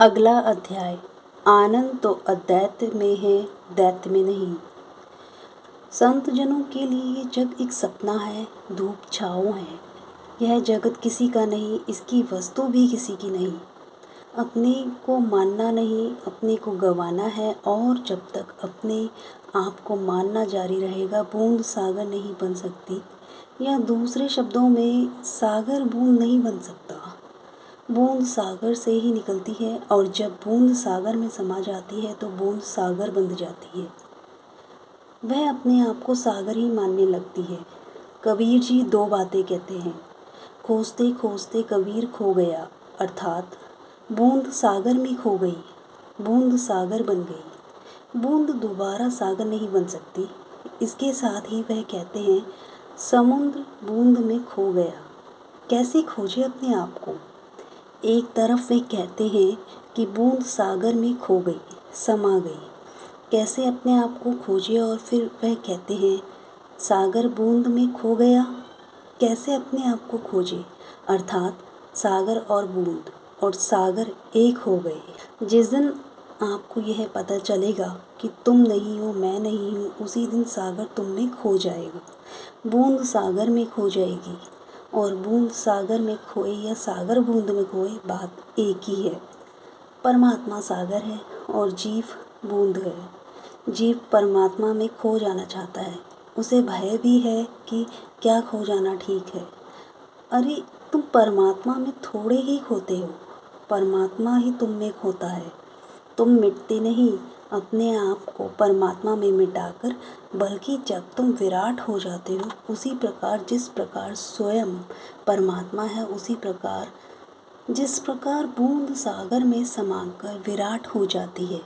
अगला अध्याय। आनंद तो अद्वैत में है, दैत्य में नहीं। संत जनों के लिए ये जग एक सपना है, धूप छाँव है। यह जगत किसी का नहीं, इसकी वस्तु भी किसी की नहीं। अपने को मानना नहीं, अपने को गंवाना है, और जब तक अपने आप को मानना जारी रहेगा, बूंद सागर नहीं बन सकती, या दूसरे शब्दों में सागर बूंद नहीं बन सकता। बूंद सागर से ही निकलती है, और जब बूंद सागर में समा जाती है तो बूंद सागर बन जाती है। वह अपने आप को सागर ही मानने लगती है। कबीर जी दो बातें कहते हैं, खोजते खोजते कबीर खो गया, अर्थात बूंद सागर में खो गई, बूंद सागर बन गई। बूंद दोबारा सागर नहीं बन सकती। इसके साथ ही वह कहते हैं, समुद्र बूंद में खो गया। कैसे खोजे अपने आप को? एक तरफ वे कहते हैं कि बूंद सागर में खो गई, समा गई। कैसे अपने आप को खोजे? और फिर वह कहते हैं, सागर बूंद में खो गया। कैसे अपने आप को खोजे? अर्थात सागर और बूंद और सागर एक हो गए। जिस दिन आपको यह पता चलेगा कि तुम नहीं हो, मैं नहीं हूँ, उसी दिन सागर तुम में खो जाएगा। बूंद सागर में खो जाएगी, और बूंद सागर में खोए या सागर बूंद में खोए, बात एक ही है। परमात्मा सागर है और जीव बूंद है। जीव परमात्मा में खो जाना चाहता है। उसे भय भी है कि क्या खो जाना ठीक है। अरे तुम परमात्मा में थोड़े ही खोते हो, परमात्मा ही तुम में खोता है। तुम मिटते नहीं अपने आप को परमात्मा में मिटाकर, बल्कि जब तुम विराट हो जाते हो, उसी प्रकार जिस प्रकार स्वयं परमात्मा है, उसी प्रकार जिस प्रकार बूंद सागर में समाकर विराट हो जाती है,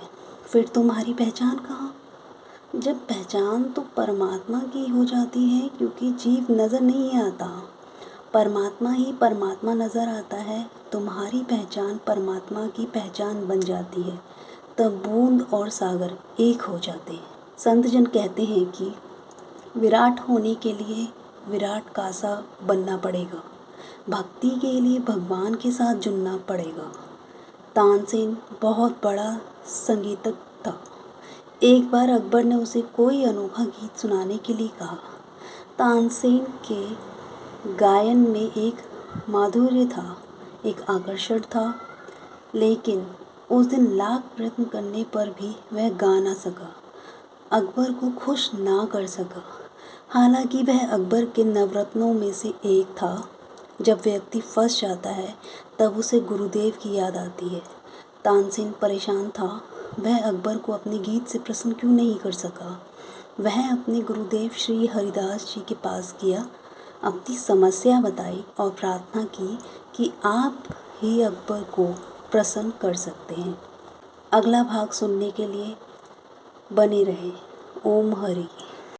फिर तुम्हारी पहचान कहाँ? जब पहचान तो परमात्मा की हो जाती है, क्योंकि जीव नज़र नहीं आता, परमात्मा ही परमात्मा नज़र आता है। तुम्हारी पहचान परमात्मा की पहचान बन जाती है, तब बूंद और सागर एक हो जाते हैं। संत जन कहते हैं कि विराट होने के लिए विराट कासा बनना पड़ेगा, भक्ति के लिए भगवान के साथ जुड़ना पड़ेगा। तानसेन बहुत बड़ा संगीतज्ञ था। एक बार अकबर ने उसे कोई अनोखा गीत सुनाने के लिए कहा। तानसेन के गायन में एक माधुर्य था, एक आकर्षण था, लेकिन उस दिन लाख प्रयत्न करने पर भी वह गा ना सका, अकबर को खुश ना कर सका। हालांकि वह अकबर के नवरत्नों में से एक था। जब व्यक्ति फंस जाता है तब उसे गुरुदेव की याद आती है। तानसेन परेशान था, वह अकबर को अपने गीत से प्रसन्न क्यों नहीं कर सका। वह अपने गुरुदेव श्री हरिदास जी के पास गया, अपनी समस्या बताई और प्रार्थना की कि आप ही अकबर को प्रसन्न कर सकते हैं। अगला भाग सुनने के लिए बने रहें। ओम हरि।